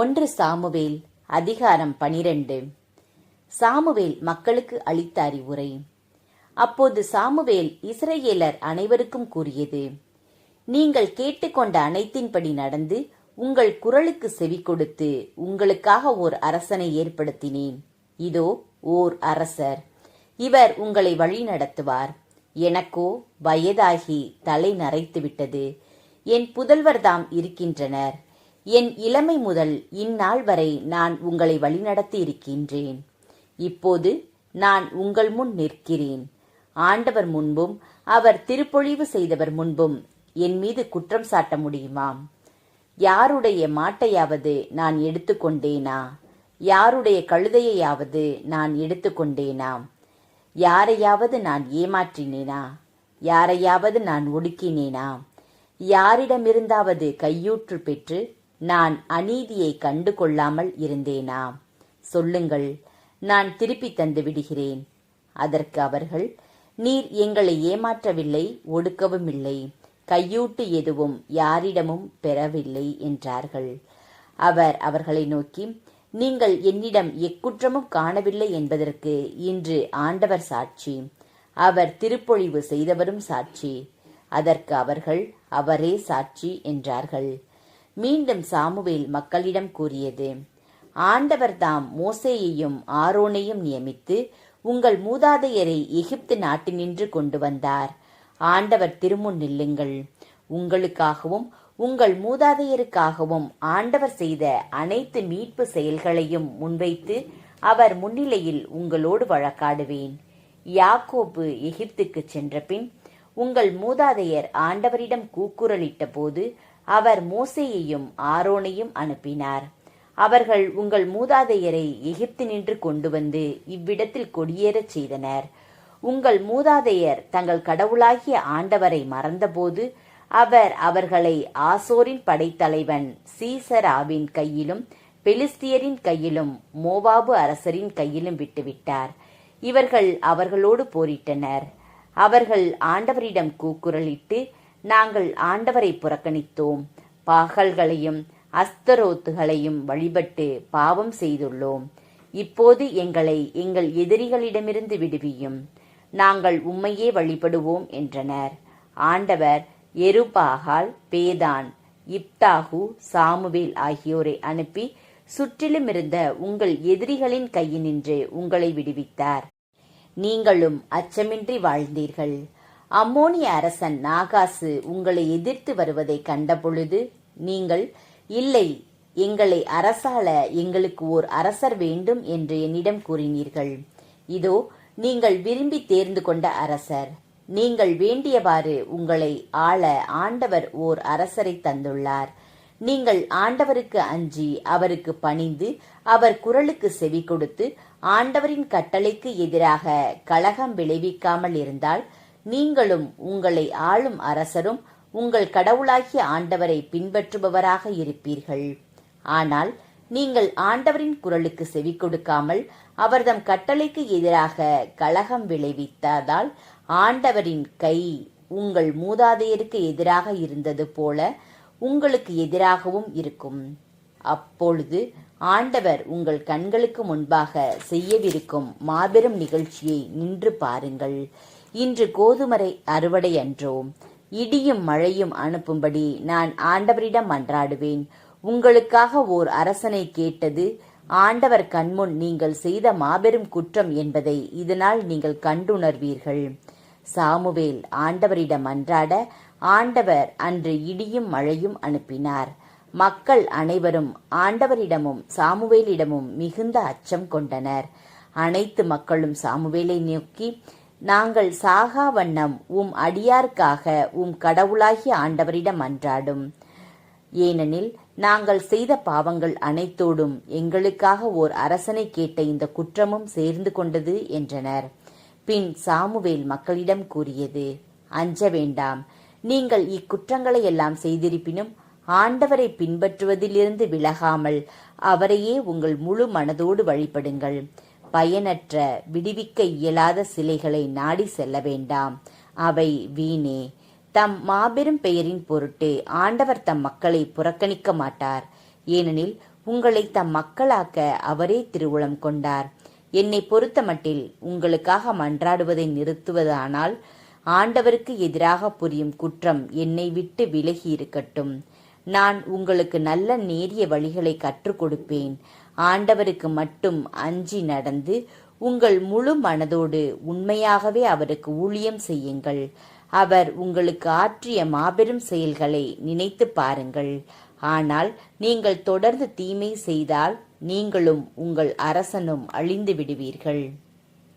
ஒன்று சாமுவேல் அதிகாரம் 12. சாமுவேல் மக்களுக்கு அளித்த அறிவுரை. அப்போது சாமுவேல் இஸ்ரவேலர் அனைவருக்கும் கூறியது: நீங்கள் கேட்டுக்கொண்ட அனைத்தின்படி நடந்து உங்கள் குரலுக்கு செவி கொடுத்து உங்களுக்காக ஓர் அரசனை ஏற்படுத்தினேன். இதோ ஓர் அரசர், இவர் உங்களை வழி நடத்துவார். எனக்கோ வயதாகி தலை நரைத்துவிட்டது. என் புதல்வர்தாம் இருக்கின்றனர். என் இளமை முதல் இந்நாள் வரை நான் உங்களை வழிநடத்தி இருக்கின்றேன். இப்போது நான் உங்கள் முன் நிற்கிறேன். ஆண்டவர் முன்பும் அவர் திருப்பொழிவு செய்தவர் முன்பும் என் மீது குற்றம் சாட்ட முடியுமாம்? யாருடைய மாட்டையாவது நான் எடுத்துக்கொண்டேனா? யாருடைய கழுதையையாவது நான் எடுத்துக்கொண்டேனா? யாரையாவது நான் ஏமாற்றினேனா? யாரையாவது நான் ஒடுக்கினேனா? யாரிடமிருந்தாவது கையூற்று பெற்று நான் அநீதியை கண்டு கொள்ளாமல் இருந்தேனா? சொல்லுங்கள், நான் திருப்பி தந்து விடுகிறேன். அதற்கு அவர்கள்: நீர் எங்களை ஏமாற்றவில்லை, ஒடுக்கவும் இல்லை, கையூட்டு எதுவும் யாரிடமும் பெறவில்லை என்றார்கள். அவர் அவர்களை நோக்கி: நீங்கள் என்னிடம் எக்குற்றமும் காணவில்லை என்பதற்கு இன்று ஆண்டவர் சாட்சி, அவர் திருப்பொழிவு செய்தவரும் சாட்சி. அதற்கு அவர்கள்: அவரே சாட்சி என்றார்கள். மீண்டும் சாமுவேல் மக்களிடம் கூறியது: ஆண்டவர் தாம் மோசேயையும் ஆரோனையும் நியமித்து உங்கள் மூதாதையரை எகிப்து நாட்டினின்று கொண்டு வந்தார். ஆண்டவர் திருமுன் நில்லுங்கள். உங்களுக்காகவும் உங்கள் மூதாதையருக்காகவும் ஆண்டவர் செய்த அனைத்து மீட்பு செயல்களையும் முன்வைத்து அவர் முன்னிலையில் உங்களோடு வழக்காடுவேன். யாக்கோபு எகிப்துக்கு சென்ற பின் உங்கள் மூதாதையர் ஆண்டவரிடம் கூக்குரலிட்ட போது அவர் மோசேயையும் ஆரோனையும் அனுப்பினார். அவர்கள் உங்கள் மூதாதையரை எகிப்து நின்று கொண்டு வந்து இவ்விடத்தில் குடியேறச் செய்தனர். உங்கள் மூதாதையர் தங்கள் கடவுளாகிய ஆண்டவரை மறந்தபோது அவர் அவர்களை ஆசோரின் படைத்தலைவன் சீசராவின் கையிலும் பெலிஸ்தியரின் கையிலும் மோவாபு அரசரின் கையிலும் விட்டுவிட்டார். இவர்கள் அவர்களோடு போரிட்டனர். அவர்கள் ஆண்டவரிடம் கூக்குரலிட்டு, நாங்கள் ஆண்டவரை புறக்கணித்தோம், பாகல்களையும் அஸ்தரோத்துகளையும் வழிபட்டு பாவம் செய்துள்ளோம். இப்போது எங்களை எங்கள் எதிரிகளிடமிருந்து விடுவியும், நாங்கள் உம்மையே வழிபடுவோம் என்றனர். ஆண்டவர் எருபாகால், பேதான், இப்தாகு, சாமுவேல் ஆகியோரை அனுப்பி சுற்றிலும் இருந்த உங்கள் எதிரிகளின் கையினின்று உங்களை விடுவித்தார். நீங்களும் அச்சமின்றி வாழ்ந்தீர்கள். அம்மோனிய அரசன் நாகாசு உங்களை எதிர்த்து வருவதை கண்டபொழுது நீங்கள், இல்லை, எங்களை அரசாள எங்களுக்கு ஓர் அரசர் வேண்டும் என்று என்னிடம் கூறினீர்கள். இதோ நீங்கள் விரும்பி தேர்ந்து கொண்ட அரசர். நீங்கள் வேண்டியவாறு உங்களை ஆள ஆண்டவர் ஓர் அரசரை தந்துள்ளார். நீங்கள் ஆண்டவருக்கு அஞ்சி அவருக்கு பணிந்து அவர் குரலுக்கு செவி கொடுத்து ஆண்டவரின் கட்டளைக்கு எதிராக கலகம் விளைவிக்காமல் இருந்தால் நீங்களும் உங்களை ஆளும் அரசரும் உங்கள் கடவுளாகிய ஆண்டவரை பின்பற்றுபவராக இருப்பீர்கள். ஆனால் நீங்கள் ஆண்டவரின் குரலுக்கு செவி கொடுக்காமல் அவர்தம் கட்டளைக்கு எதிராக கலகம் விளைவித்ததால் ஆண்டவரின் கை உங்கள் மூதாதையருக்கு எதிராக இருந்தது போல உங்களுக்கு எதிராகவும் இருக்கும். அப்பொழுது ஆண்டவர் உங்கள் கண்களுக்கு முன்பாக செய்யவிருக்கும் மாபெரும் நிகழ்ச்சியை நின்று பாருங்கள். இன்று கோதுமரை அறுவடை அன்றோ? இடியும் மழையும் அனுப்பும்படி நான் ஆண்டவரிடம் மன்றாடுவேன். உங்களுக்காக ஓர் அரசனை கேட்டது ஆண்டவர் கண்முன் நீங்கள் செய்த மாபெரும் குற்றம் என்பதை இதனால் நீங்கள் கண்டுணர்வீர்கள். சாமுவேல் ஆண்டவரிடம் மன்றாட ஆண்டவர் அன்று இடியும் மழையும் அனுப்பினார். மக்கள் அனைவரும் ஆண்டவரிடமும் சாமுவேலிடமும் மிகுந்த அச்சம் கொண்டனர். அனைத்து மக்களும் சாமுவேலை நோக்கி, நாங்கள் சாகா வண்ணம் உம் அடியார்க்காக உம் கடவுளாகிய ஆண்டவரிடம் மன்றாடும். ஏனெனில் நாங்கள் செய்த பாவங்கள் அனைத்தோடும் எங்களுக்காக ஓர் அரசனை கேட்ட இந்த குற்றமும் சேர்ந்து கொண்டது என்றனர். பின் சாமுவேல் மக்களிடம் கூறியது: அஞ்ச வேண்டாம். நீங்கள் இக்குற்றங்களை எல்லாம் செய்திருப்பினும் ஆண்டவரை பின்பற்றுவதிலிருந்து விலகாமல் அவரையே உங்கள் முழு மனதோடு வழிபடுங்கள். பயனற்ற, விடுவிக்க இயலாத சிலைகளை நாடி செல்ல வேண்டாம். அவை வீணே. தம் மாபெரும் பெயரின் பொருட்டு ஆண்டவர் தம் மக்களை புறக்கணிக்க மாட்டார். ஏனெனில் உங்களை தம் மக்களாக்க அவரே திருவுளம் கொண்டார். என்னை பொறுத்தமட்டில் உங்களுக்காக மன்றாடுவதை நிறுத்துவதானால் ஆண்டவருக்கு எதிராக புரியும் குற்றம் என்னை விட்டு விலகி இருக்கட்டும். நான் உங்களுக்கு நல்ல நேரிய வழிகளை கற்றுக் கொடுப்பேன். ஆண்டவருக்கு மட்டும் அஞ்சி நடந்து உங்கள் முழு மனதோடு உண்மையாகவே அவருக்கு ஊழியம் செய்யுங்கள். அவர் உங்களுக்கு ஆற்றிய மாபெரும் செயல்களை நினைத்து பாருங்கள். ஆனால் நீங்கள் தொடர்ந்து தீமை செய்தால் நீங்களும் உங்கள் அரசனும் அழிந்து விடுவீர்கள்.